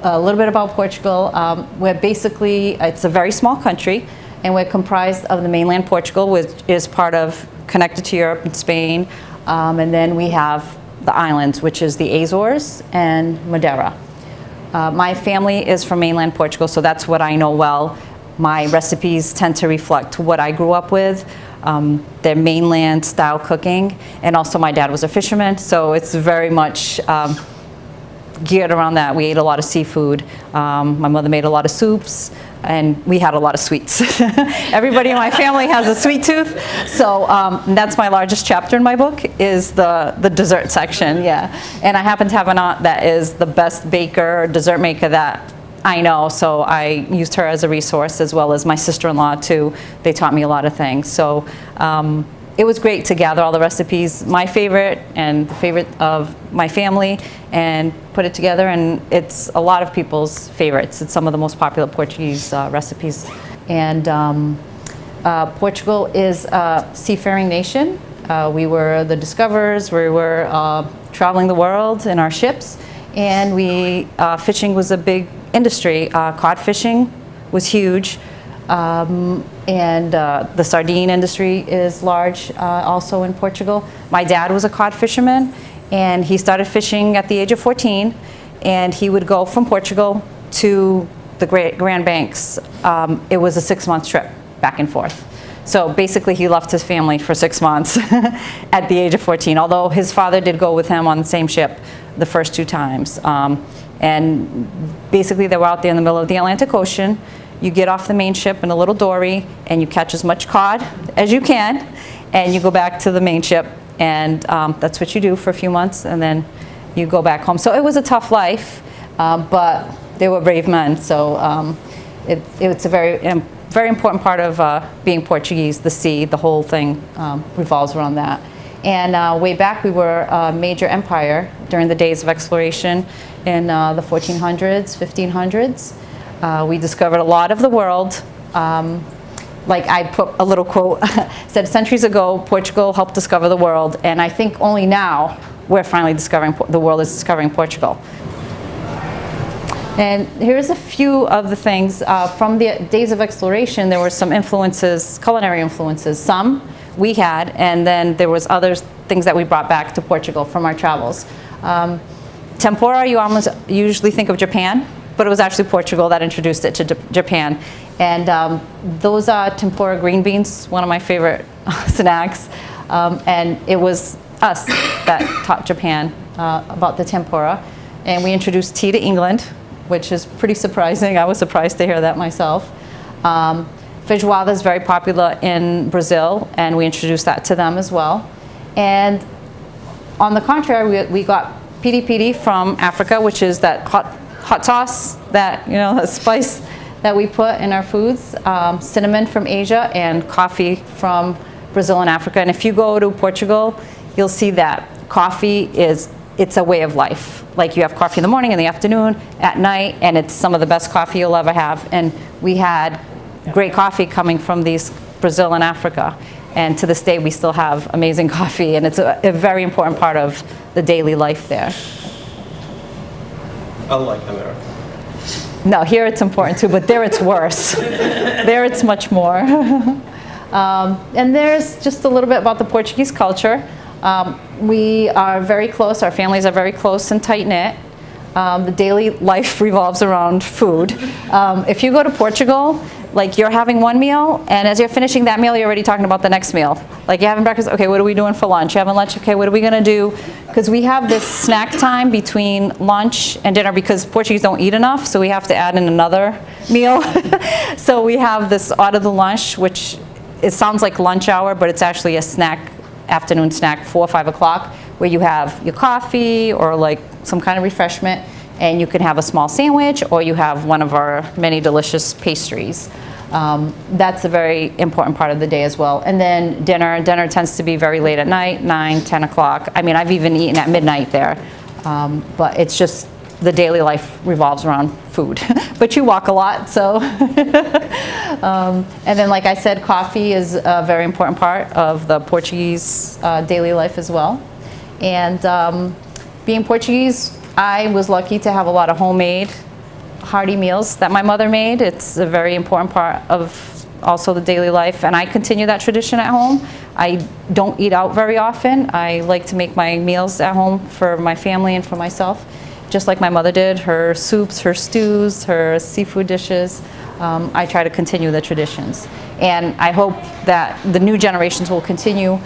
a little bit about Portugal. We're basically, it's a very small country, and we're comprised of the mainland Portugal, which is part of, connected to Europe and Spain. And then we have the islands, which is the Azores and Madeira. My family is from mainland Portugal, so that's what I know well. My recipes tend to reflect what I grew up with, their mainland style cooking, and also my dad was a fisherman, so it's very much geared around that. We ate a lot of seafood. My mother made a lot of soups, and we had a lot of sweets. Everybody in my family has a sweet tooth, so that's my largest chapter in my book, is the dessert section, yeah. And I happen to have an aunt that is the best baker or dessert maker that I know, so I used her as a resource, as well as my sister-in-law too. They taught me a lot of things. So it was great to gather all the recipes, my favorite and the favorite of my family, and put it together, and it's a lot of people's favorites. It's some of the most popular Portuguese recipes. And Portugal is a seafaring nation. We were the discoverers. We were traveling the world in our ships, and fishing was a big industry. Cod fishing was huge. And the sardine industry is large also in Portugal. My dad was a cod fisherman, and he started fishing at the age of 14, and he would go from Portugal to the Grand Banks. It was a 6-month trip back and forth. So basically he left his family for 6 months at the age of 14, although his father did go with him on the same ship the first 2 times. And basically they were out there in the middle of the Atlantic Ocean. You get off the main ship in a little dory, and you catch as much cod as you can, and you go back to the main ship, and that's what you do for a few months, and then you go back home. So it was a tough life, but they were brave men. So it's a very important part of being Portuguese. The sea, the whole thing revolves around that. And way back, we were a major empire during the days of exploration in the 1400s, 1500s. We discovered a lot of the world. Like I put a little quote, said centuries ago, Portugal helped discover the world, and I think only now we're finally discovering, the world is discovering Portugal. And here's a few of the things. From the days of exploration, there were some influences, culinary influences. Some we had, and then there was other things that we brought back to Portugal from our travels. Tempura, you almost usually think of Japan, but it was actually Portugal that introduced it to Japan. And those are tempura green beans, one of my favorite snacks. And it was us that taught Japan about the tempura. And we introduced tea to England, which is pretty surprising. I was surprised to hear that myself. Feijoada is very popular in Brazil, and we introduced that to them as well. And on the contrary, we got piri piri from Africa, which is that hot sauce, that, you know, that spice that we put in our foods, cinnamon from Asia, and coffee from Brazil and Africa. And if you go to Portugal, you'll see that coffee it's a way of life. Like you have coffee in the morning, in the afternoon, at night, and it's some of the best coffee you'll ever have. And we had great coffee coming from Brazil and Africa. And to this day, we still have amazing coffee, and it's a very important part of the daily life there. Unlike America. No, here it's important too, but there it's worse. There it's much more. And there's just a little bit about the Portuguese culture. We are very close, our families are very close and tight-knit. The daily life revolves around food. If you go to Portugal, like you're having one meal, and as you're finishing that meal, you're already talking about the next meal. Like you're having breakfast, okay, what are we doing for lunch? You're having lunch, okay, what are we gonna do? Because we have this snack time between lunch and dinner, because Portuguese don't eat enough, so we have to add in another meal. So we have this out of the lunch, which it sounds like lunch hour, but it's actually a snack, afternoon snack, 4 or 5 o'clock, where you have your coffee or like some kind of refreshment, and you can have a small sandwich, or you have one of our many delicious pastries. That's a very important part of the day as well. And then dinner tends to be very late at night, 9, 10 o'clock. I mean, I've even eaten at midnight there, but it's just the daily life revolves around food. But you walk a lot, so. And then, like I said, coffee is a very important part of the Portuguese daily life as well. And being Portuguese, I was lucky to have a lot of homemade hearty meals that my mother made. It's a very important part of also the daily life, and I continue that tradition at home. I don't eat out very often. I like to make my meals at home for my family and for myself, just like my mother did. Her soups, her stews, her seafood dishes. I try to continue the traditions, and I hope that the new generations will continue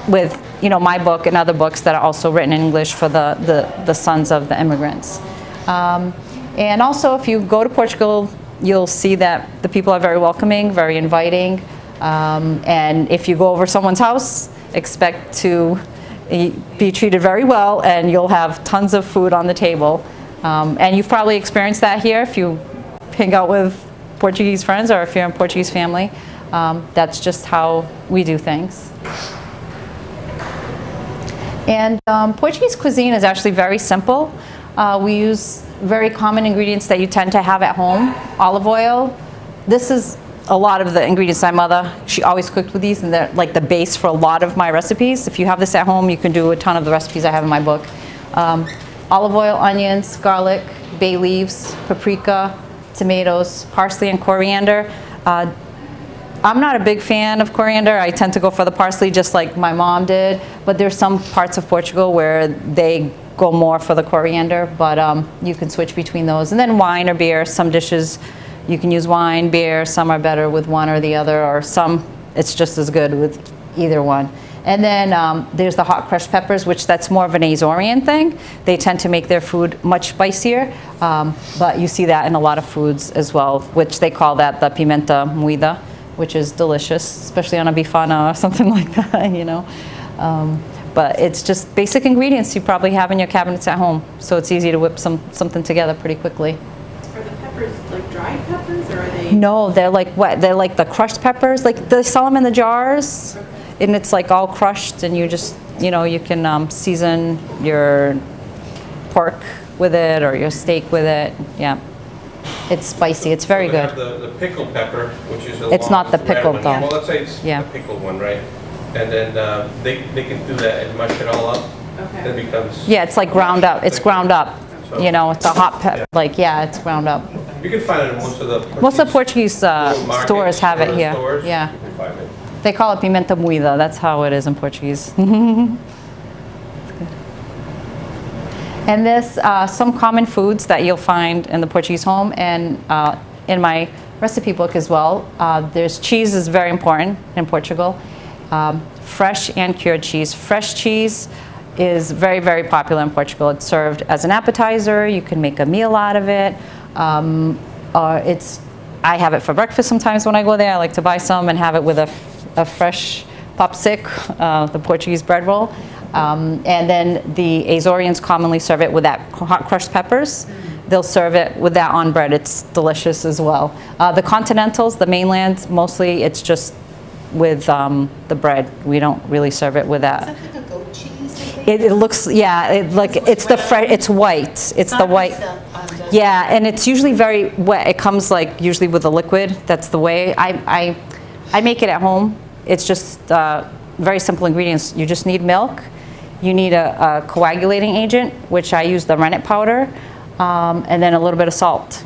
with, you know, my book and other books that are also written in English for the sons of the immigrants. And also, if you go to Portugal, you'll see that the people are very welcoming, very inviting, and if you go over someone's house, expect to be treated very well, and you'll have tons of food on the table. And you've probably experienced that here if you hang out with Portuguese friends or if you're in a Portuguese family. That's just how we do things. And Portuguese cuisine is actually very simple. We use very common ingredients that you tend to have at home. Olive oil. This is a lot of the ingredients my mother, she always cooked with these, and they're like the base for a lot of my recipes. If you have this at home, you can do a ton of the recipes I have in my book. Olive oil, onions, garlic, bay leaves, paprika, tomatoes, parsley, and coriander. I'm not a big fan of coriander. I tend to go for the parsley just like my mom did, but there's some parts of Portugal where they go more for the coriander, but you can switch between those. And then wine or beer. Some dishes you can use wine, beer. Some are better with one or the other, or some it's just as good with either one. And then there's the hot crushed peppers, which that's more of an Azorean thing. They tend to make their food much spicier, but you see that in a lot of foods as well, which they call that the pimenta moída, which is delicious, especially on a bifana or something like that, you know. But it's just basic ingredients you probably have in your cabinets at home, so it's easy to whip something together pretty quickly. Are the peppers like dried peppers, or are they? No, they're like what? They're like the crushed peppers. Like they sell them in the jars, okay. And it's like all crushed, and you just, you know, you can season your pork with it or your steak with it. Yeah, it's spicy. It's very good. Have the pickled pepper, which is it's not the pickled though. Well, let's say it's the pickled one, right? And then they can do that and mush it all up. Okay. And it becomes. Yeah, it's like ground up. It's ground up. So, you know, it's a hot pepper. Yeah. Like, yeah, it's ground up. You can find it in most of the Portuguese stores have it here. Stores, yeah. You can find it. They call it pimenta moída. That's how it is in Portuguese. And this, some common foods that you'll find in the Portuguese home and in my recipe book as well. There's cheese is very important in Portugal. Fresh and cured cheese. Fresh cheese is very, very popular in Portugal. It's served as an appetizer. You can make a meal out of it. I have it for breakfast sometimes when I go there. I like to buy some and have it with a fresh popsic, the Portuguese bread roll. And then the Azoreans commonly serve it with that hot crushed peppers. They'll serve it with that on bread. It's delicious as well. The continentals, the mainland, mostly it's just with the bread. We don't really serve it with that. Is that like a goat cheese? It looks, yeah, it's the fresh. It's white. It's the white. Yeah, and it's usually very wet. It comes like usually with a liquid. That's the way I make it at home. It's just very simple ingredients. You just need milk. You need a coagulating agent, which I use the rennet powder, and then a little bit of salt.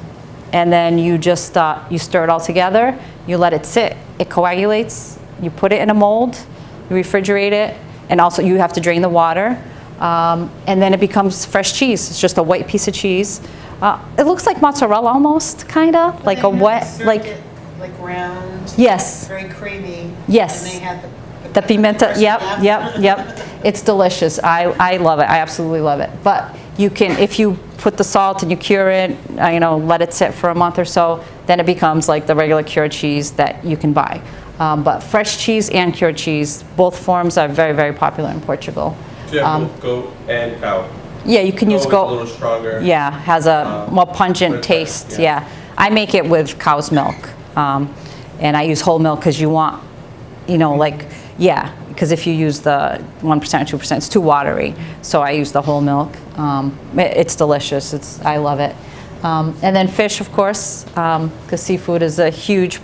And then you just you stir it all together. You let it sit. It coagulates. You put it in a mold. You refrigerate it, and also you have to drain the water. And then it becomes fresh cheese. It's just a white piece of cheese. It looks like mozzarella almost, kind of like a wet, like round. Yes. Very creamy. Yes. And they had the pimenta. Yep. It's delicious. I love it. I absolutely love it. But you can, if you put the salt and you cure it, you know, let it sit for a month or so, then it becomes like the regular cured cheese that you can buy. But fresh cheese and cured cheese, both forms are very, very popular in Portugal. So you have both goat and cow. Yeah, you can use goat. A little stronger. Yeah, has a more pungent taste. Yeah, I make it with cow's milk, and I use whole milk because you want, you know, like, yeah, because if you use the 1% or 2%, it's too watery. So I use the whole milk. It's delicious. I love it. And then fish, of course, because seafood is a huge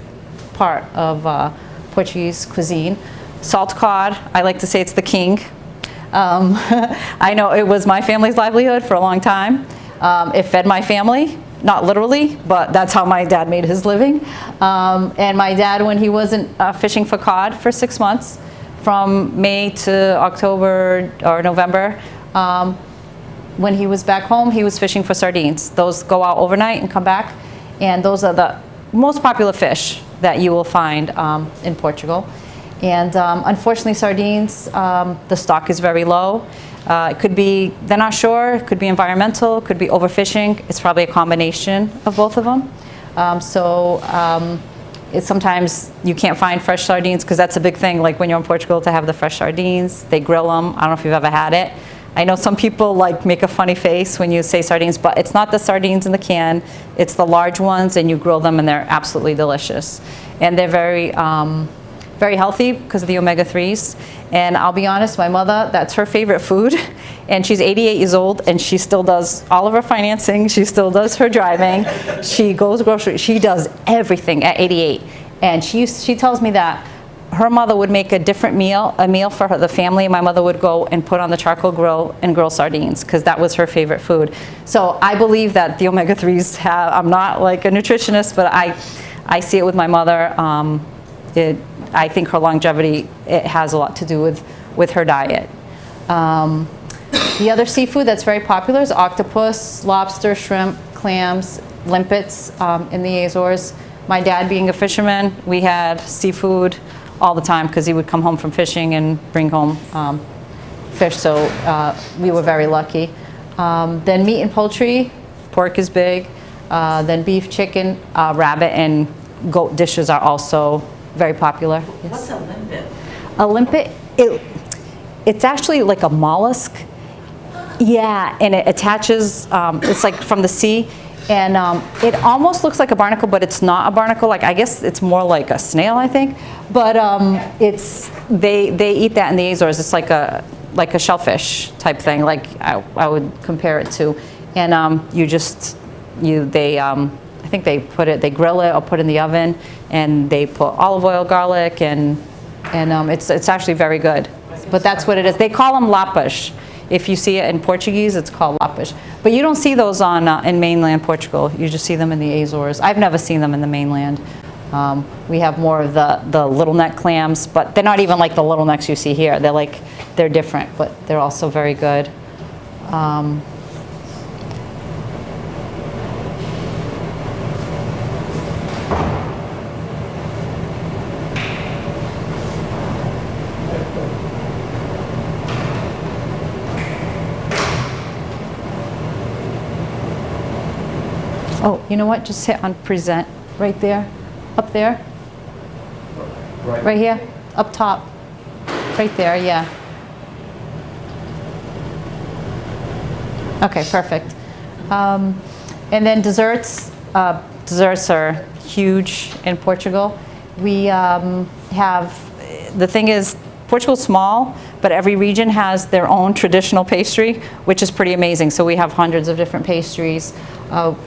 part of Portuguese cuisine. Salt cod, I like to say it's the king. I know it was my family's livelihood for a long time. It fed my family not literally, but that's how my dad made his living. And my dad, when he wasn't fishing for cod for 6 months, from May to October or November, when he was back home, he was fishing for sardines. Those go out overnight and come back, and those are the most popular fish that you will find in Portugal. And unfortunately, sardines, the stock is very low. It could be, they're not sure, it could be environmental, it could be overfishing. It's probably a combination of both of them. It's sometimes you can't find fresh sardines, because that's a big thing, like when you're in Portugal, to have the fresh sardines. They grill them. I don't know if you've ever had it. I know some people like make a funny face when you say sardines, but it's not the sardines in the can. It's the large ones, and you grill them, and they're absolutely delicious. And they're very, very healthy because of the omega-3s. And I'll be honest, my mother, that's her favorite food. And she's 88 years old, and she still does all of her financing. She still does her driving. She goes grocery. She does everything at 88. And she tells me that her mother would make a different meal, a meal for the family. My mother would go and put on the charcoal grill and grill sardines, because that was her favorite food. So I believe that the omega-3s have, I'm not like a nutritionist, but I see it with my mother. I think her longevity, it has a lot to do with her diet. The other seafood that's very popular is octopus, lobster, shrimp, clams, limpets in the Azores. My dad being a fisherman, we had seafood all the time, because he would come home from fishing and bring home fish, so we were very lucky. Then meat and poultry, pork is big. Then beef, chicken, rabbit, and goat dishes are also very popular. Yes. What's a limpet? A limpet, it's actually like a mollusk. Yeah, and it attaches, it's like from the sea, and it almost looks like a barnacle, but it's not a barnacle. Like, I guess it's more like a snail, I think. But they eat that in the Azores. It's like a shellfish type thing, like I would compare it to. And I think they grill it or put it in the oven, and they put olive oil, garlic, and it's actually very good. But that's what it is. They call them lapas. If you see it in Portuguese, it's called lapas. But you don't see those in mainland Portugal. You just see them in the Azores. I've never seen them in the mainland. We have more of the little neck clams, but they're not even like the little necks you see here. They're different, but they're also very good. Oh, you know what? Just hit on present right there, up there. Right here, up top. Right there, yeah. Okay, perfect. And then desserts. Desserts are huge in Portugal. We the thing is, Portugal's small, but every region has their own traditional pastry, which is pretty amazing. So we have hundreds of different pastries.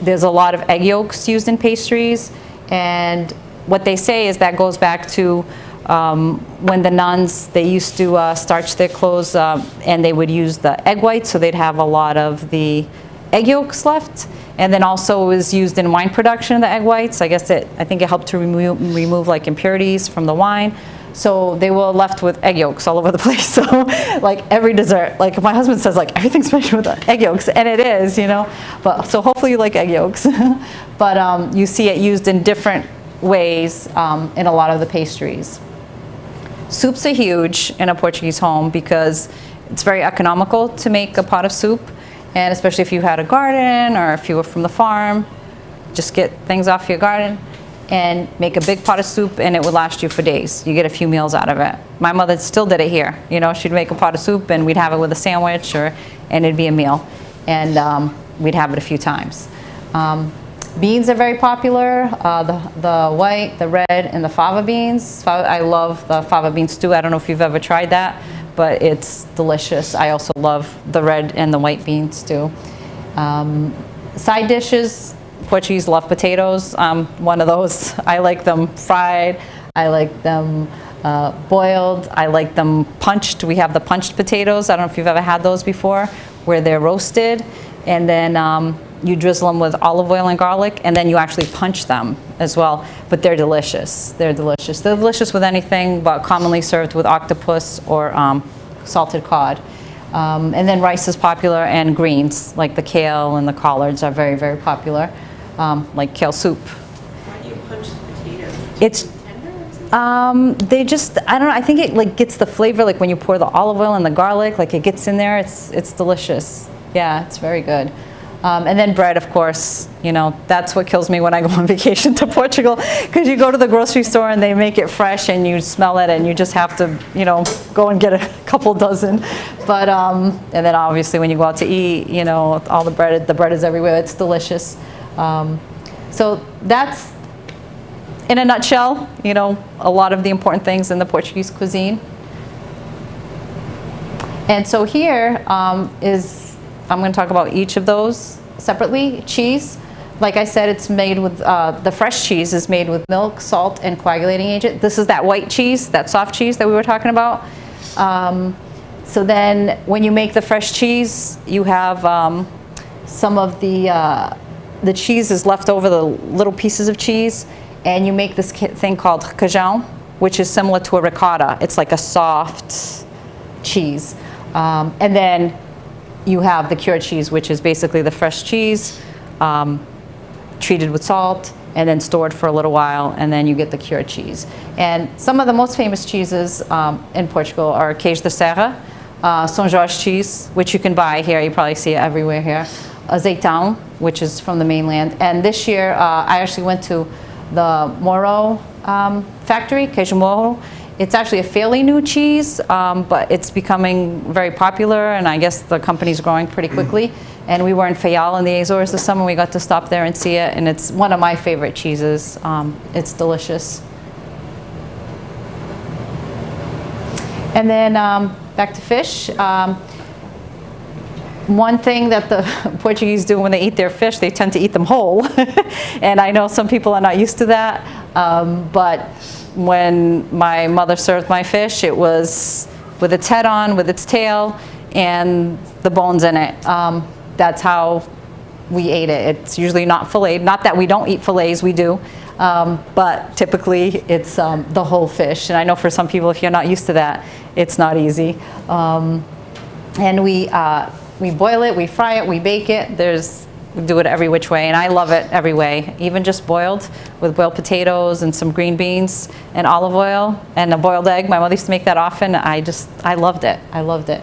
There's a lot of egg yolks used in pastries, and what they say is that goes back to when the nuns, they used to starch their clothes, and they would use the egg whites, so they'd have a lot of the egg yolks left. And then also it was used in wine production, the egg whites. I think it helped to remove like impurities from the wine. So they were left with egg yolks all over the place. So like every dessert, like my husband says, like everything's made with egg yolks, and it is, you know. But so hopefully you like egg yolks. But you see it used in different ways in a lot of the pastries. Soups are huge in a Portuguese home because it's very economical to make a pot of soup, and especially if you had a garden or if you were from the farm, just get things off your garden and make a big pot of soup, and it would last you for days. You get a few meals out of it. My mother still did it here. You know, she'd make a pot of soup and we'd have it with a sandwich, and it'd be a meal, and we'd have it a few times. Beans are very popular, the white, the red, and the fava beans. I love the fava bean stew. I don't know if you've ever tried that, but it's delicious. I also love the red and the white bean stew. Side dishes, Portuguese love potatoes. One of those. I like them fried. I like them boiled. I like them punched. We have the punched potatoes. I don't know if you've ever had those before, where they're roasted, and then You drizzle them with olive oil and garlic, and then you actually punch them as well. But they're delicious. They're delicious. They're delicious with anything, but commonly served with octopus or salted cod. And then rice is popular, and greens like the kale and the collards are very, very popular, like kale soup. Why do you punch the potatoes? It's Tender or something? they just, I don't know, I think it like gets the flavor, like when you pour the olive oil and the garlic, like it gets in there. It's delicious. Yeah, it's very good. And then bread, of course, you know, that's what kills me when I go on vacation to Portugal, because you go to the grocery store and they make it fresh and you smell it and you just have to, you know, go and get a couple dozen. But, and then obviously when you go out to eat, you know, all the bread is everywhere. It's delicious. So that's, in a nutshell, you know, a lot of the important things in the Portuguese cuisine. And so here I'm going to talk about each of those separately. Cheese, like I said, it's made with, the fresh cheese is made with milk, salt, and coagulating agent. This is that white cheese, that soft cheese that we were talking about. So then when you make the fresh cheese, you have some of the cheese is left over, the little pieces of cheese, and you make this thing called requeijão, which is similar to a ricotta. It's like a soft cheese. And then you have the cured cheese, which is basically the fresh cheese treated with salt and then stored for a little while, and then you get the cured cheese. And some of the most famous cheeses in Portugal are queijo de serra, São Jorge cheese, which you can buy here. You probably see it everywhere here. Azeitão, which is from the mainland. And this year, I actually went to the Moro factory, Queijo Moro. It's actually a fairly new cheese, but it's becoming very popular, and I guess the company's growing pretty quickly. And we were in Faial in the Azores this summer. We got to stop there and see it, and it's one of my favorite cheeses. It's delicious. And then back to fish. One thing that the Portuguese do when they eat their fish, they tend to eat them whole. And I know some people are not used to that, but when my mother served my fish, it was with its head on, with its tail, and the bones in it. That's how we ate it. It's usually not filleted. Not that we don't eat fillets, we do. But typically it's the whole fish. And I know for some people, if you're not used to that, it's not easy. And we boil it, we fry it, we bake it. We do it every which way, and I love it every way. Even just boiled with boiled potatoes and some green beans and olive oil and a boiled egg. My mother used to make that often. I loved it. I loved it.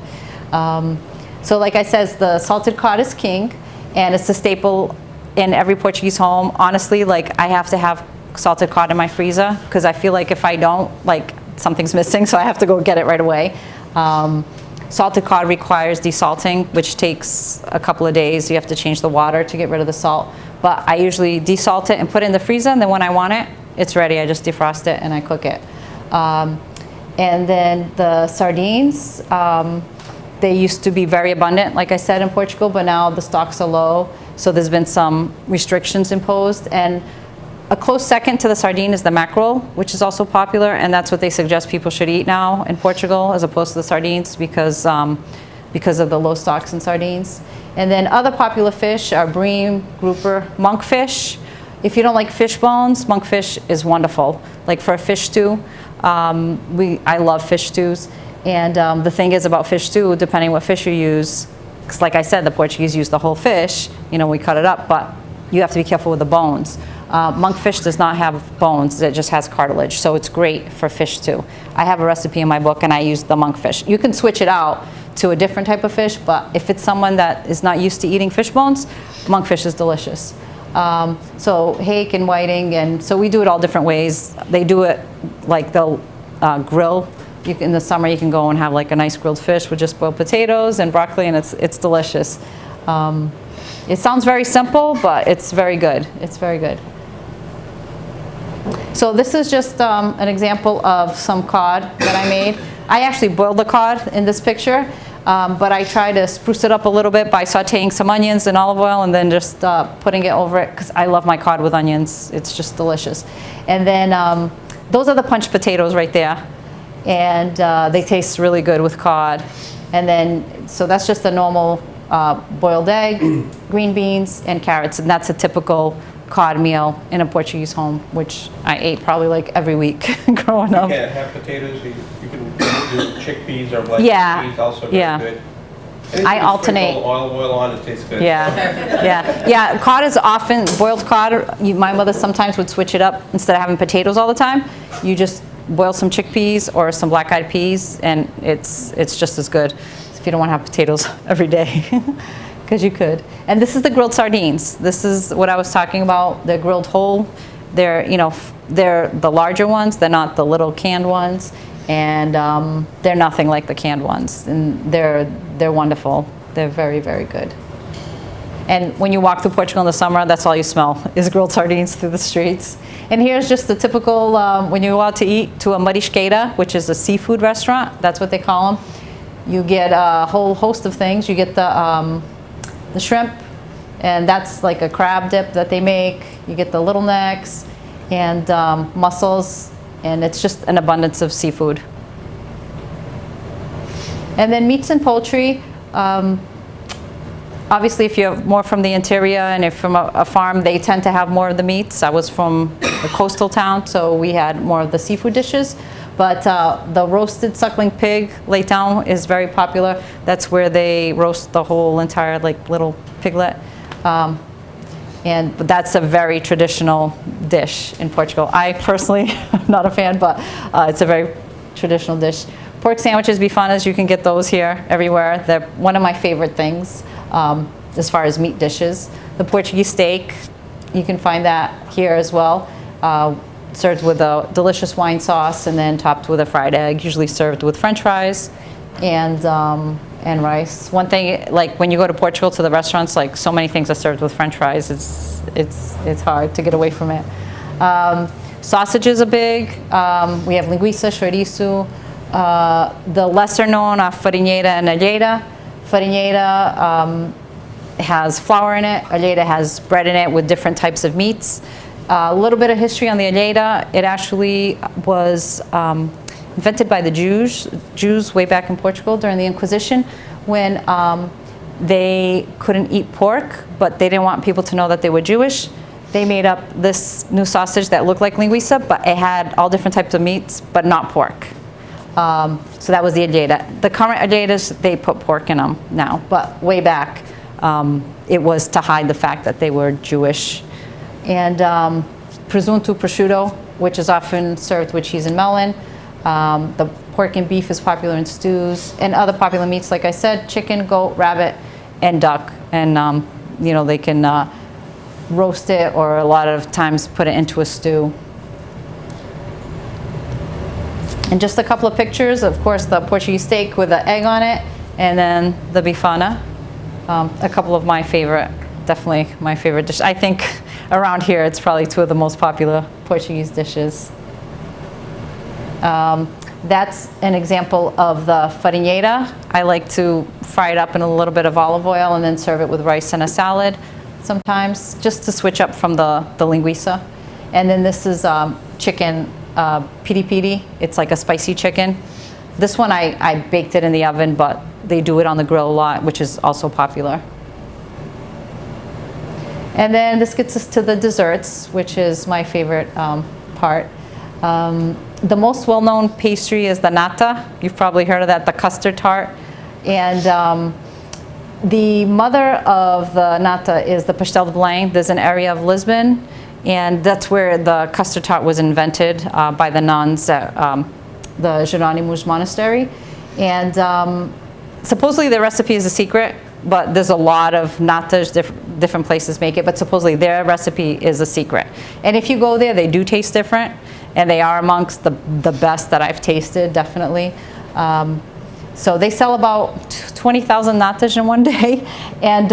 So like I said, the salted cod is king, and it's a staple in every Portuguese home. Honestly, like I have to have salted cod in my freezer because I feel like if I don't, like something's missing, so I have to go get it right away. Salted cod requires desalting, which takes a couple of days. You have to change the water to get rid of the salt. But I usually desalt it and put it in the freezer, and then when I want it, it's ready. I just defrost it and I cook it. And then the sardines, they used to be very abundant, like I said, in Portugal, but now the stocks are low. So there's been some restrictions imposed. And a close second to the sardine is the mackerel, which is also popular, and that's what they suggest people should eat now in Portugal as opposed to the sardines because of the low stocks in sardines. And then other popular fish are bream, grouper, monkfish. If you don't like fish bones, monkfish is wonderful. Like for a fish stew, I love fish stews. And the thing is about fish stew, depending what fish you use, because like I said, the Portuguese use the whole fish, you know, we cut it up, but you have to be careful with the bones. Monkfish does not have bones, it just has cartilage, so it's great for fish stew. I have a recipe in my book and I use the monkfish. You can switch it out to a different type of fish, but if it's someone that is not used to eating fish bones, monkfish is delicious. So hake and whiting, and so we do it all different ways. They do it like they'll grill. In the summer you can go and have like a nice grilled fish with just boiled potatoes and broccoli, and it's delicious. It sounds very simple, but it's very good. It's very good. So this is just an example of some cod that I made. I actually boiled the cod in this picture, but I try to spruce it up a little bit by sauteing some onions in olive oil and then just putting it over it because I love my cod with onions. It's just delicious. And then those are the punched potatoes right there, and they taste really good with cod. And then, so that's just a normal boiled egg, green beans, and carrots. And that's a typical cod meal in a Portuguese home, which I ate probably like every week growing up. You can't have potatoes, you can do chickpeas or black Yeah, chickpeas, also very yeah. good. I You alternate. sprinkle oil on, it tastes good. Yeah. Cod is often, boiled cod, my mother sometimes would switch it up. Instead of having potatoes all the time, you just boil some chickpeas or some black-eyed peas, and it's just as good if you don't want to have potatoes every day, because you could. And this is the grilled sardines. This is what I was talking about. They're grilled whole. They're, they're the larger ones. They're not the little canned ones. And they're nothing like the canned ones, and they're wonderful. They're very, very good. And when you walk through Portugal in the summer, that's all you smell is grilled sardines through the streets. And here's just the typical, when you go out to eat to a marisqueira, which is a seafood restaurant, that's what they call them. You get a whole host of things. You get the shrimp, and that's like a crab dip that they make. You get the little necks and mussels. And it's just an abundance of seafood. And then meats and poultry. Obviously, if you're more from the interior and if from a farm, they tend to have more of the meats. I was from a coastal town, so we had more of the seafood dishes. But the roasted suckling pig, leitão, is very popular. That's where they roast the whole entire little piglet. But that's a very traditional dish in Portugal. I personally am not a fan, but it's a very traditional dish. Pork sandwiches, bifanas, you can get those here everywhere. They're one of my favorite things as far as meat dishes. The Portuguese steak, you can find that here as well. Served with a delicious wine sauce and then topped with a fried egg, usually served with French fries and rice. One thing, like when you go to Portugal to the restaurants, like so many things are served with French fries. It's hard to get away from it. Sausages are big. We have linguiça, chouriço. The lesser known are farinheira and alheira. Farinheira has flour in it. Alheira has bread in it with different types of meats. A little bit of history on the alheira. It actually was invented by the Jews way back in Portugal during the Inquisition, when they couldn't eat pork, but they didn't want people to know that they were Jewish. They made up this new sausage that looked like linguiça, but it had all different types of meats, but not pork. So that was the alheira. The current alheiras, they put pork in them now, but way back, it was to hide the fact that they were Jewish. And presunto, prosciutto, which is often served with cheese and melon. The pork and beef is popular in stews, and other popular meats, like I said, chicken, goat, rabbit, and duck. And they can roast it, or a lot of times put it into a stew. And just a couple of pictures. Of course, the Portuguese steak with the egg on it, and then the bifana. A couple of my favorite, definitely my favorite dish. I think around here it's probably two of the most popular Portuguese dishes. That's an example of the farinheira. I like to fry it up in a little bit of olive oil and then serve it with rice and a salad sometimes, just to switch up from the linguiça. And then this is chicken piri-piri. It's like a spicy chicken. This one I baked it in the oven, but they do it on the grill a lot, which is also popular. And then this gets us to the desserts, which is my favorite part. The most well-known pastry is the nata. You've probably heard of that, the custard tart. And the mother of the nata is the pastel de Belém. There's an area of Lisbon, and that's where the custard tart was invented by the nuns at the Jerónimos Monastery. And supposedly the recipe is a secret, but there's a lot of natas, different places make it, but supposedly their recipe is a secret. And if you go there, they do taste different, and they are amongst the best that I've tasted, definitely. So they sell about 20,000 natas in one day, and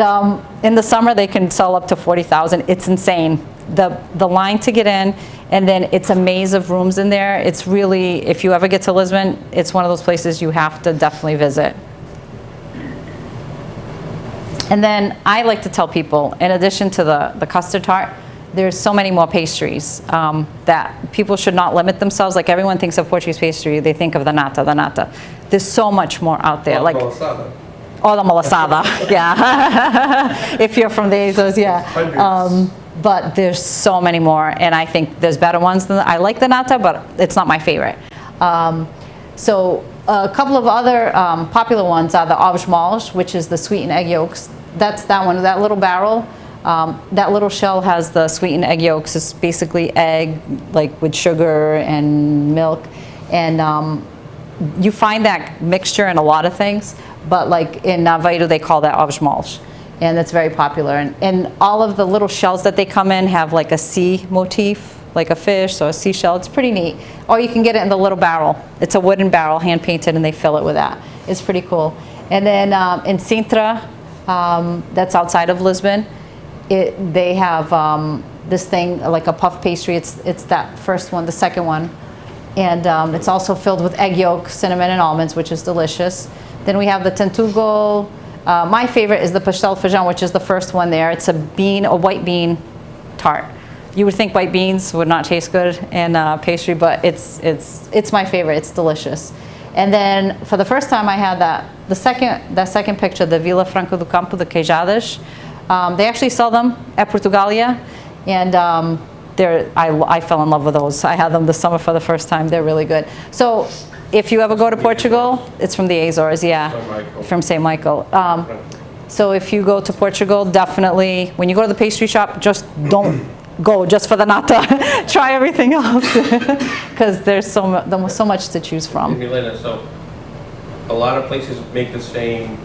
in the summer they can sell up to 40,000. It's insane. The line to get in, and then it's a maze of rooms in there. It's really, if you ever get to Lisbon, it's one of those places you have to definitely visit. And then I like to tell people, in addition to the custard tart, there's so many more pastries that people should not limit themselves. Like everyone thinks of Portuguese pastry, they think of the nata. There's so much more out there. Like Oh, the malasada, yeah. If you're from the Azores, yeah. Hundreds. But there's so many more, and I think there's better ones than I like the nata, but it's not my favorite. So a couple of other popular ones are the ovos moles, which is the sweetened egg yolks. That's that one, that little barrel. That little shell has the sweetened egg yolks. It's basically egg, like with sugar and milk, and you find that mixture in a lot of things. But like in Navajo, they call that ovos moles. And that's very popular. And all of the little shells that they come in have like a sea motif, like a fish or a seashell. It's pretty neat. Or you can get it in the little barrel. It's a wooden barrel, hand painted, and they fill it with that. It's pretty cool. And then in Sintra, that's outside of Lisbon, they have this thing, like a puff pastry. It's that first one, the second one. And it's also filled with egg yolk, cinnamon, and almonds, which is delicious. Then we have the tentugal. My favorite is the pastel feijão, which is the first one there. It's a white bean tart. You would think white beans would not taste good in pastry, but it's my favorite. It's delicious. And then for the first time I had that second picture, the Vila Franca do Campo, the queijadas. They actually sell them at Portugalia, and I fell in love with those. I had them this summer for the first time. They're really good. So if you ever go to Portugal, it's from the Azores, yeah, from St. Michael. So if you go to Portugal, definitely, when you go to the pastry shop, just don't go just for the nata. Try everything else, because there's so much to choose from. Milena, so a lot of places make the same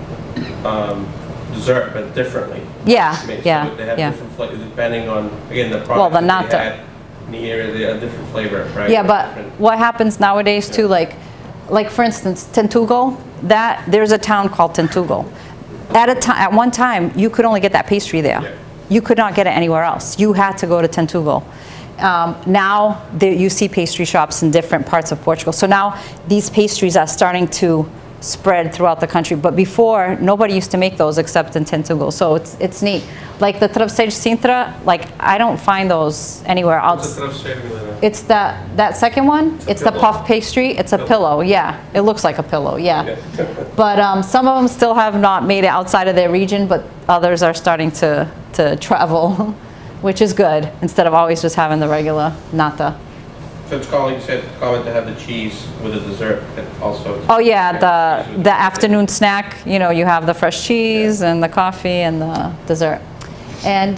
dessert, but differently. Yeah, So yeah, they have yeah. different flavors depending on, again, the Well, product the that nata. they had in the area. They have different flavor, right? Yeah, but Different- what happens nowadays too, like for instance, Tentugal, there's a town called Tentugal. At one time, you could only get that pastry there. Yeah. You could not get it anywhere else. You had to go to Tentugal. Now you see pastry shops in different parts of Portugal. So now these pastries are starting to spread throughout the country. But before, nobody used to make those except in Tentugal. So it's neat. Like the travesseiro Sintra, like I don't find those anywhere What's else. the travesseiro, Milena? It's that second one. It's the pillow. puff pastry. It's a pillow. Yeah, it looks like a pillow. Yeah, Yeah. but some of them still have not made it outside of their region, but others are starting to travel, which is good. Instead of always just having the regular nata. So it's common to have the cheese with a dessert and also. Oh yeah, the afternoon snack. You know, you have the fresh cheese and the coffee and the dessert. And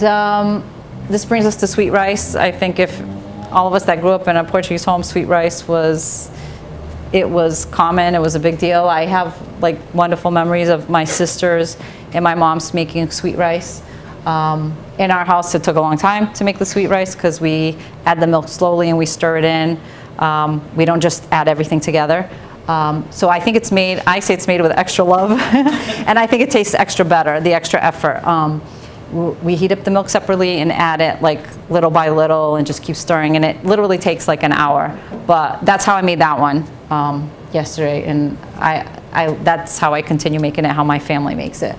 this brings us to sweet rice. I think if all of us that grew up in a Portuguese home, sweet rice was common. It was a big deal. I have like wonderful memories of my sisters and my mom's making sweet rice. In our house, it took a long time to make the sweet rice because we add the milk slowly and we stir it in. We don't just add everything together. So I think I say it's made with extra love, and I think it tastes extra better, the extra effort. We heat up the milk separately and add it like little by little and just keep stirring, and it literally takes like an hour. But that's how I made that one yesterday, and that's how I continue making it, how my family makes it.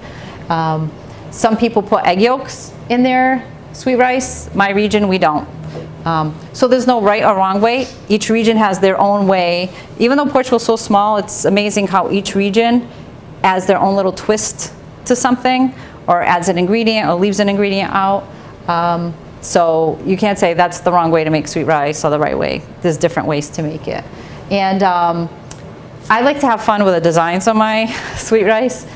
Some people put egg yolks in their sweet rice. My region, we don't. So there's no right or wrong way. Each region has their own way. Even though Portugal's so small, it's amazing how each region adds their own little twist to something, or adds an ingredient or leaves an ingredient out. So you can't say that's the wrong way to make sweet rice or the right way. There's different ways to make it. And I like to have fun with the designs on my sweet rice.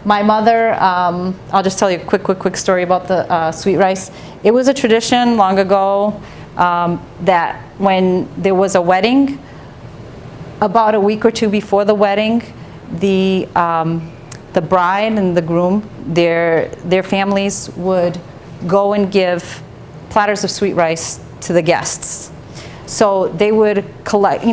My mother, I'll just tell you a quick story about the sweet rice. It was a tradition long ago that when there was a wedding, about a week or two before the wedding, the bride and the groom, their families would go and give platters of sweet rice to the guests. So they would collect,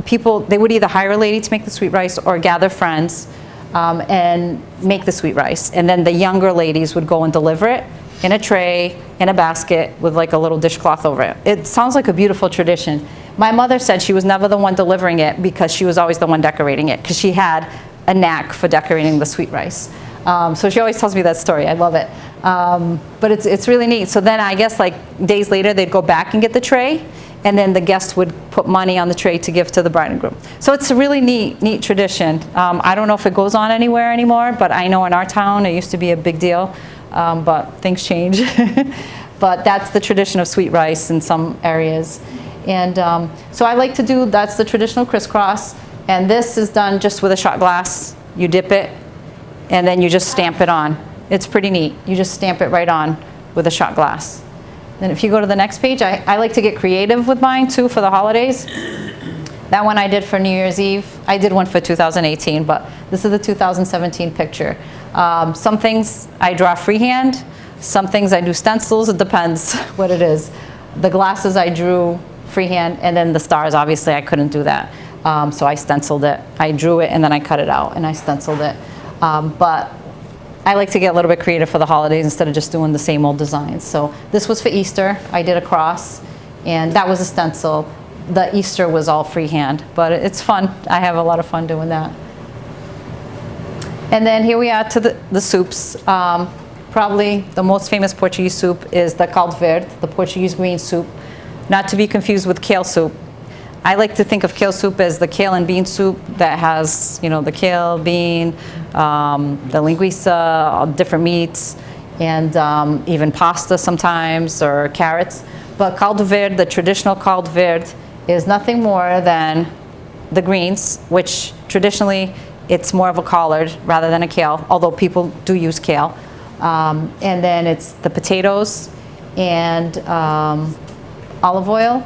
people, they would either hire a lady to make the sweet rice or gather friends and make the sweet rice. And then the younger ladies would go and deliver it in a tray, in a basket, with like a little dishcloth over it. It sounds like a beautiful tradition. My mother said she was never the one delivering it because she was always the one decorating it, because she had a knack for decorating the sweet rice. So she always tells me that story. I love it. But it's really neat. So then I guess like days later they'd go back and get the tray and then the guest would put money on the tray to give to the bride and groom. So it's a really neat tradition. I don't know if it goes on anywhere anymore, but I know in our town it used to be a big deal, but things change. But that's the tradition of sweet rice in some areas. And so I like to do, that's the traditional crisscross, and this is done just with a shot glass. You dip it, and then you just stamp it on. It's pretty neat. You just stamp it right on with a shot glass. Then if you go to the next page, I like to get creative with mine too for the holidays. That one I did for New Year's Eve. I did one for 2018, but this is the 2017 picture. Some things I draw freehand, some things I do stencils, it depends what it is. The glasses I drew freehand, and then the stars, obviously I couldn't do that. So I stenciled it. I drew it and then I cut it out and I stenciled it. But I like to get a little bit creative for the holidays instead of just doing the same old designs. So this was for Easter. I did a cross, and that was a stencil. The Easter was all freehand, but it's fun. I have a lot of fun doing that. And then here we are to the soups. Probably the most famous Portuguese soup is the caldo verde, the Portuguese green soup, not to be confused with kale soup. I like to think of kale soup as the kale and bean soup that has, you know, the kale, bean, the linguiça, all different meats, and even pasta sometimes, or carrots. But caldo verde, the traditional caldo verde, is nothing more than the greens, which traditionally it's more of a collard rather than a kale, although people do use kale. And then it's the potatoes and olive oil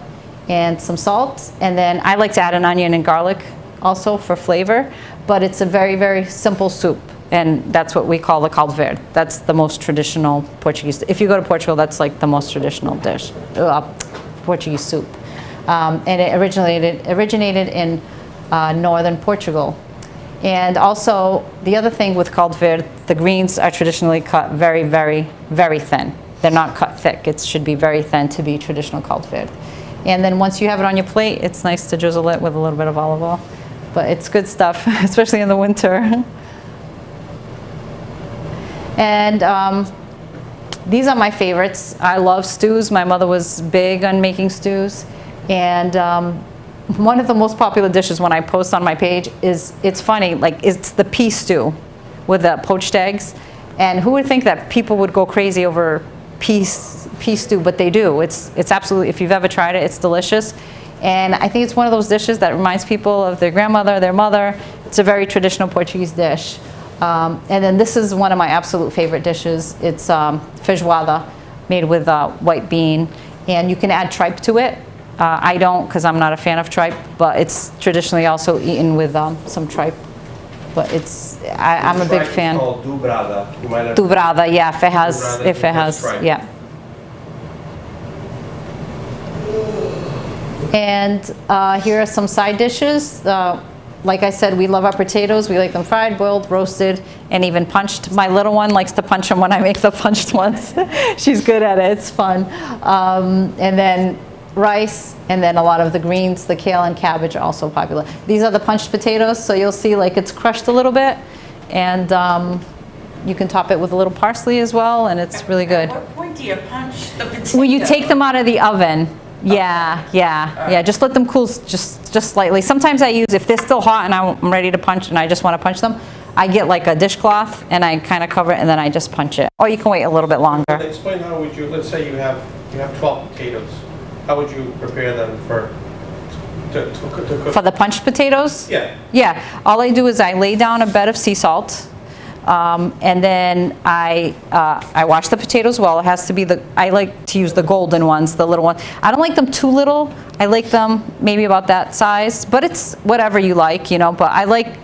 and some salt, and then I like to add an onion and garlic also for flavor, but it's a very, very simple soup, and that's what we call the caldo verde. That's the most traditional Portuguese. If you go to Portugal, that's like the most traditional dish, Portuguese soup. And it originated in northern Portugal. And also, the other thing with caldo verde, the greens are traditionally cut very, very, very thin. They're not cut thick. It should be very thin to be traditional caldo verde. And then once you have it on your plate, it's nice to drizzle it with a little bit of olive oil. But it's good stuff, especially in the winter. And these are my favorites. I love stews. My mother was big on making stews. And one of the most popular dishes when I post on my page is, it's funny, like it's the pea stew with the poached eggs. And who would think that people would go crazy over pea stew, but they do. It's absolutely, if you've ever tried it, it's delicious. And I think it's one of those dishes that reminds people of their grandmother, their mother. It's a very traditional Portuguese dish. And then this is one of my absolute favorite dishes. It's feijoada, made with white bean. And you can add tripe to it. I don't, because I'm not a fan of tripe, but it's traditionally also eaten with some tripe. But it's, I'm a big fan. It's called dobrada. Dobrada, yeah, if it has, tripe. yeah. And here are some side dishes. Like I said, we love our potatoes. We like them fried, boiled, roasted, and even punched. My little one likes to punch them when I make the punched ones. She's good at it. It's fun. And then rice, and then a lot of the greens, the kale and cabbage are also popular. These are the punched potatoes, so you'll see like it's crushed a little bit, and you can top it with a little parsley as well, and it's really good. At what point do you punch the potato? When you take them out of the oven. Yeah. Just let them cool just slightly. Sometimes I use, if they're still hot and I'm ready to punch and I just want to punch them, I get like a dishcloth and I kind of cover it and then I just punch it. Or you can wait a little bit longer. Explain how would you, let's say you have 12 potatoes. How would you prepare them to cook? For the punched potatoes? Yeah. Yeah. All I do is I lay down a bed of sea salt. And then I wash the potatoes well. It has to be I like to use the golden ones, the little ones. I don't like them too little. I like them maybe about that size, but it's whatever you like, you know, but I like,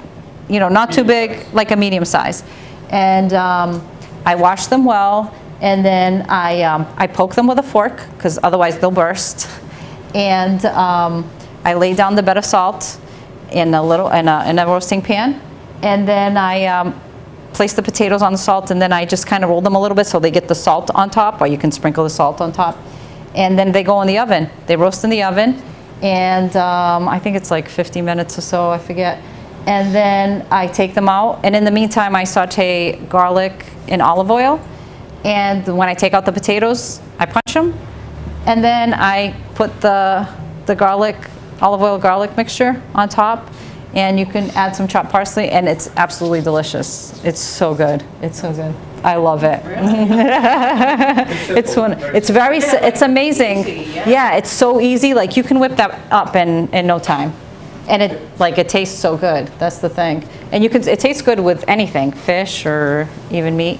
you know, not too big, like a medium size. And I wash them well, and then I poke them with a fork, because otherwise they'll burst. And I lay down the bed of salt in a roasting pan, and then I place the potatoes on the salt, and then I just kind of roll them a little bit so they get the salt on top, or you can sprinkle the salt on top. And then they go in the oven. They roast in the oven, and I think it's like 50 minutes or so, I forget. And then I take them out, and in the meantime I saute garlic in olive oil. And when I take out the potatoes, I punch them, And then I put the olive oil garlic mixture on top, and you can add some chopped parsley, and it's absolutely delicious. It's so good. It's so good. I love it. It's amazing. Easy, Yeah, it's so easy. Like you can whip that up in no time. And it tastes so good. That's the thing. And it tastes good with anything, fish or even meat.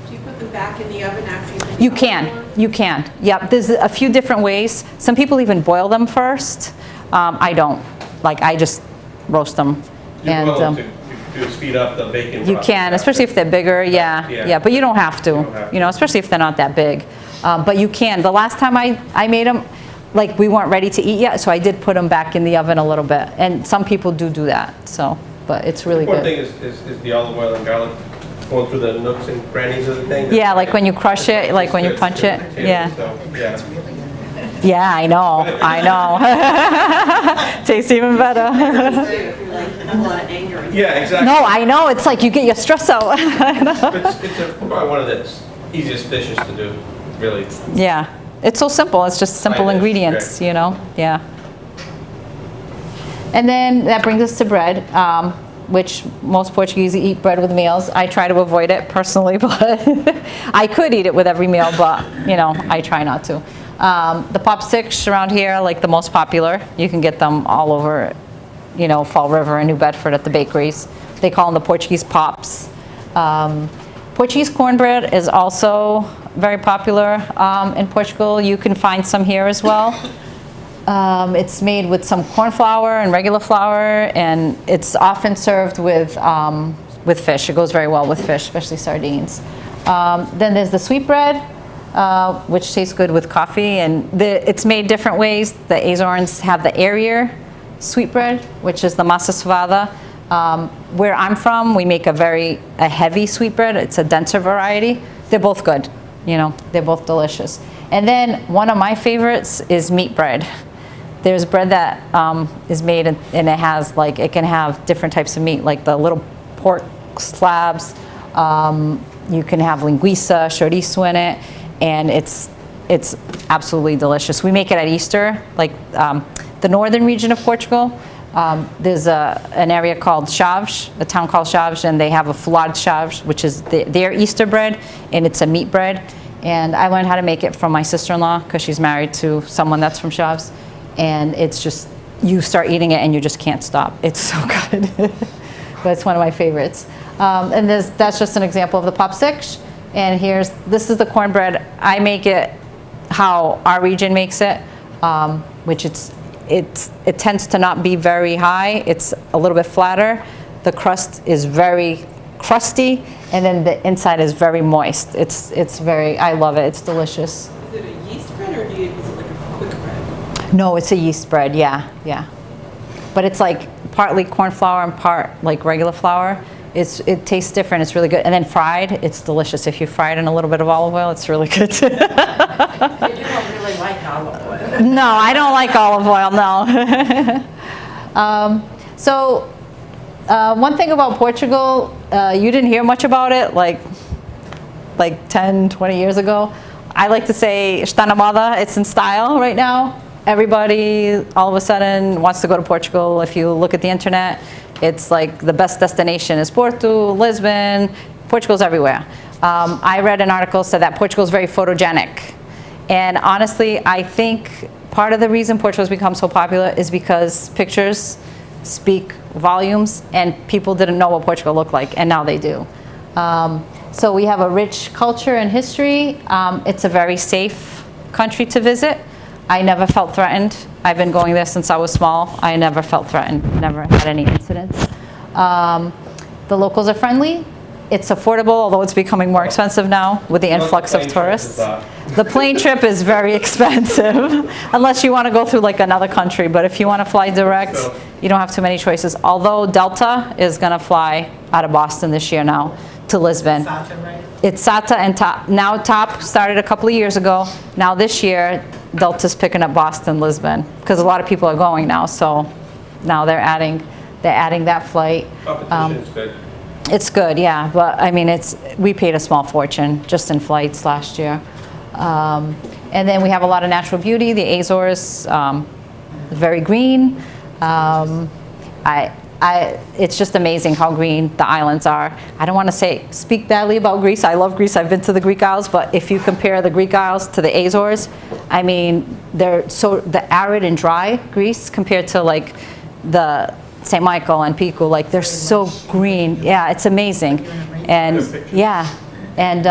Do you put them back in the oven after you put You the can. oven on? You can. Yep. There's a few different ways. Some people even boil them first. I don't. Like I just roast them. You boil them to speed up the bacon You process can, especially if they're bigger. Yeah. Yeah. But you don't have to. You don't have to. You know, especially if they're not that big. But you can. The last time I made them, like we weren't ready to eat yet, so I did put them back in the oven a little bit. And some people do that. So, but it's really One good. thing is the olive oil and garlic going through the nooks and crannies of the thing. Yeah, like when you crush it, like when you punch it. Yeah. So, yeah. Yeah, I know. Tastes even better. If you're like, a lot of anger. in you. Yeah, exactly. No, I know. It's like you get your stress out. It's probably one of the easiest dishes to do, really. Yeah. It's so simple. It's just simple Side dish, ingredients, okay. you know? Yeah. And then that brings us to bread, which most Portuguese eat bread with meals. I try to avoid it personally, but I could eat it with every meal, but, you know, I try not to. The popsticks around here are like the most popular. You can get them all over, you know, Fall River and New Bedford at the bakeries. They call them the Portuguese pops. Portuguese cornbread is also very popular in Portugal. You can find some here as well. It's made with some corn flour and regular flour, and it's often served with fish. It goes very well with fish, especially sardines. Then there's the sweetbread, which tastes good with coffee, and it's made different ways. The Azores have the airier sweetbread, which is the massa cevada. Where I'm from, we make a heavy sweetbread. It's a denser variety. They're both good, you know, they're both delicious. And then one of my favorites is meat bread. There's bread that is made and it has it can have different types of meat, like the little pork slabs. You can have linguiça, chorizo in it, and it's absolutely delicious. We make it at Easter, like the northern region of Portugal. There's an area called Chaves, a town called Chaves, and they have a folhado de Chaves, which is their Easter bread, and it's a meat bread. And I learned how to make it from my sister-in-law because she's married to someone that's from Chaves. And it's just, you start eating it and you just can't stop. It's so good. But it's one of my favorites. And that's just an example of the popsticks. And this is the cornbread. I make it how our region makes it, which it tends to not be very high. It's a little bit flatter. The crust is very crusty, and then the inside is very moist. I love it. It's delicious. Is it a yeast bread or is it like a quick bread? No, it's a yeast bread. Yeah. But it's like partly corn flour and part like regular flour. It tastes different. It's really good. And then fried, it's delicious. If you fry it in a little bit of olive oil, it's really good. You don't really like olive oil. No, I don't like olive oil, no. One thing about Portugal, you didn't hear much about it like 10, 20 years ago. I like to say, está na moda, it's in style right now. Everybody all of a sudden wants to go to Portugal. If you look at the internet, it's like the best destination is Porto, Lisbon, Portugal's everywhere. I read an article said that Portugal's very photogenic. And honestly, I think part of the reason Portugal's become so popular is because pictures speak volumes, and people didn't know what Portugal looked like, and now they do. So we have a rich culture and history. It's a very safe country to visit. I never felt threatened. I've been going there since I was small. I never felt threatened, never had any incidents. The locals are friendly. It's affordable, although it's becoming more expensive now with the influx of tourists. The plane trip is very expensive, unless you want to go through like another country. But if you want to fly direct, you don't have too many choices. Although Delta is going to fly out of Boston this year now to Lisbon. SATA, right? It's SATA and TOP. Now TOP started a couple of years ago. Now this year, Delta's picking up Boston, Lisbon, because a lot of people are going now. So now they're adding that flight. Competition is good. It's good, yeah, but I mean, we paid a small fortune just in flights last year. And then we have a lot of natural beauty. The Azores, very green. It's just amazing how green the islands are. I don't want to speak badly about Greece. I love Greece. I've been to the Greek Isles, but if you compare the Greek Isles to the Azores, I mean, the arid and dry Greece compared to like the St. Michael and Pico, like they're so green. Yeah, it's amazing. And yeah, and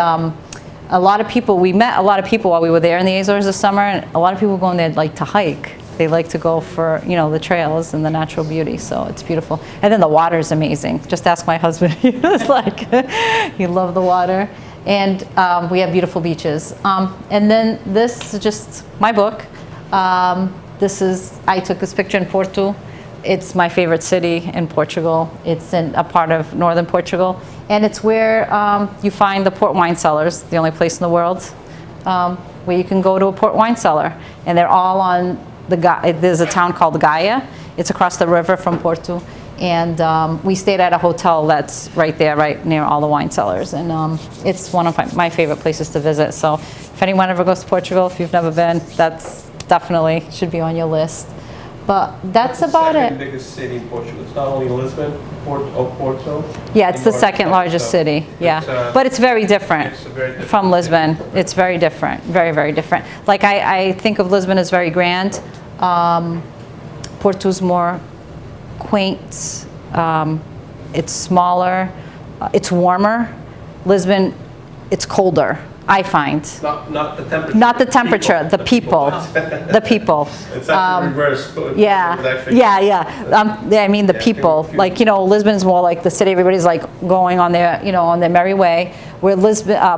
a lot of people, we met a lot of people while we were there in the Azores this summer, and a lot of people going there like to hike. They like to go for, you know, the trails and the natural beauty, so it's beautiful. And then the water is amazing. Just ask my husband. He was like, he loved the water. And we have beautiful beaches. And then this is just my book. I took this picture in Porto. It's my favorite city in Portugal. It's in a part of northern Portugal. And it's where you find the port wine cellars, the only place in the world where you can go to a port wine cellar. And they're all on there's a town called Gaia. It's across the river from Porto. And we stayed at a hotel that's right there, right near all the wine cellars. And it's one of my favorite places to visit. So if anyone ever goes to Portugal, if you've never been, that's definitely should be on your list. But that's about it. It's the second biggest city in Portugal. It's not only Lisbon, Porto. Yeah, it's the second largest city. Yeah, but it's very different from Lisbon. It's very different, very, very different. Like I think of Lisbon as very grand. Porto's more quaint. It's smaller. It's warmer. Lisbon, it's colder. I find. Not the temperature. Not the temperature, the people. The people. It's actually reverse. I mean the people. Like, you know, Lisbon's more like the city. Everybody's like going on their, you know, on their merry way. Where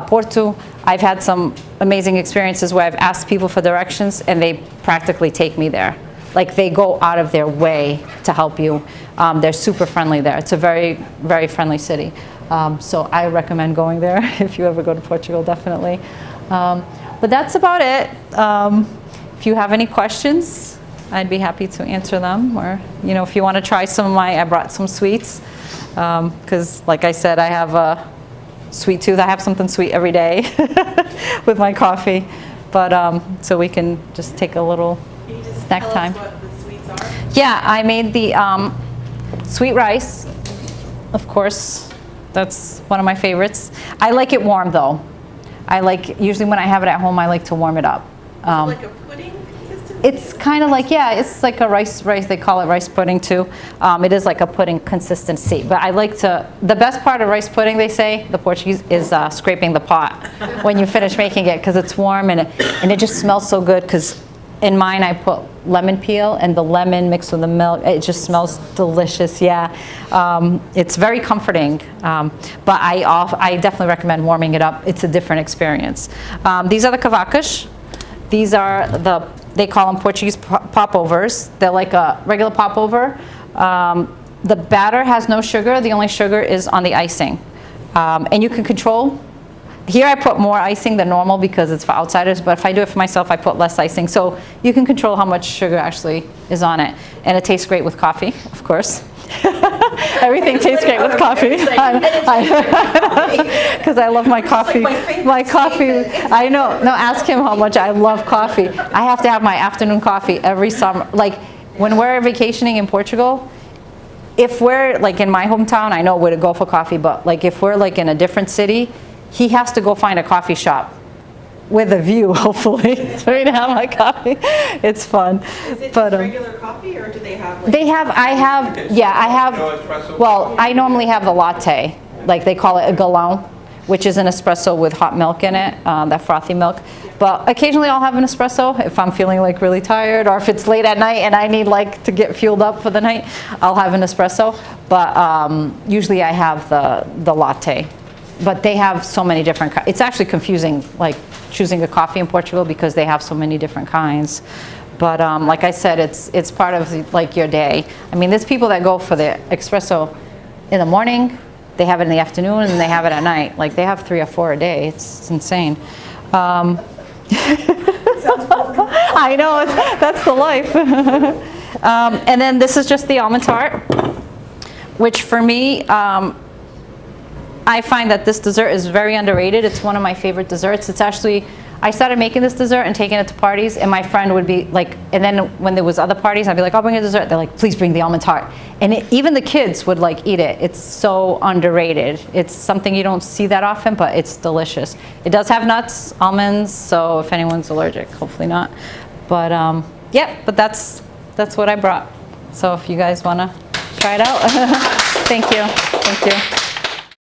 Porto, I've had some amazing experiences where I've asked people for directions and they practically take me there. Like they go out of their way to help you. They're super friendly there. It's a very, very friendly city. So I recommend going there if you ever go to Portugal, definitely. But that's about it. If you have any questions, I'd be happy to answer them. Or, you know, if you want to try some of I brought some sweets. Because like I said, I have a sweet tooth. I have something sweet every day with my coffee. But so we can just take a little snack time. What the sweets are? Yeah, I made the sweet rice, of course. That's one of my favorites. I like it warm though. Usually when I have it at home, I like to warm it up. Like a pudding consistency? It's kind of like, yeah, it's like a rice, they call it rice pudding too. It is like a pudding consistency. But I like the best part of rice pudding, they say, the Portuguese, is scraping the pot when you finish making it because it's warm and it just smells so good because in mine, I put lemon peel and the lemon mixed with the milk. It just smells delicious, yeah. It's very comforting, but I definitely recommend warming it up. It's a different experience. These are the cavacas. These are they call them Portuguese popovers. They're like a regular popover. The batter has no sugar. The only sugar is on the icing. And you can control. Here I put more icing than normal because it's for outsiders, but if I do it for myself, I put less icing. So you can control how much sugar actually is on it. And it tastes great with coffee, of course. Everything tastes great with coffee. Because I love my coffee. My coffee, I know. No, ask him how much I love coffee. I have to have my afternoon coffee every summer. Like when we're vacationing in Portugal, if we're like in my hometown, I know where to go for coffee, but like if we're like in a different city, he has to go find a coffee shop with a view, hopefully, for me to have my coffee. It's fun. Is it just regular coffee, or do they have like... Well, I normally have the latte. Like they call it a galão, which is an espresso with hot milk in it, that frothy milk. But occasionally I'll have an espresso if I'm feeling like really tired, or if it's late at night and I need like to get fueled up for the night, I'll have an espresso. But usually I have the latte. But they have so many different it's actually confusing, like choosing a coffee in Portugal because they have so many different kinds. But like I said, it's part of like your day. I mean, there's people that go for the espresso in the morning, they have it in the afternoon, and they have it at night. Like they have 3 or 4 a day. It's insane. I know, that's the life. And then this is just the almond tart, which for me, I find that this dessert is very underrated. It's one of my favorite desserts. It's actually I started making this dessert and taking it to parties, and my friend would be like, and then when there was other parties, I'd be like, I'll bring a dessert. They're like, please bring the almond tart. And even the kids would like eat it. It's so underrated. It's something you don't see that often, but it's delicious. It does have nuts, almonds, so if anyone's allergic, hopefully not. But yeah, but that's what I brought. So if you guys want to try it out. Thank you. Thank you.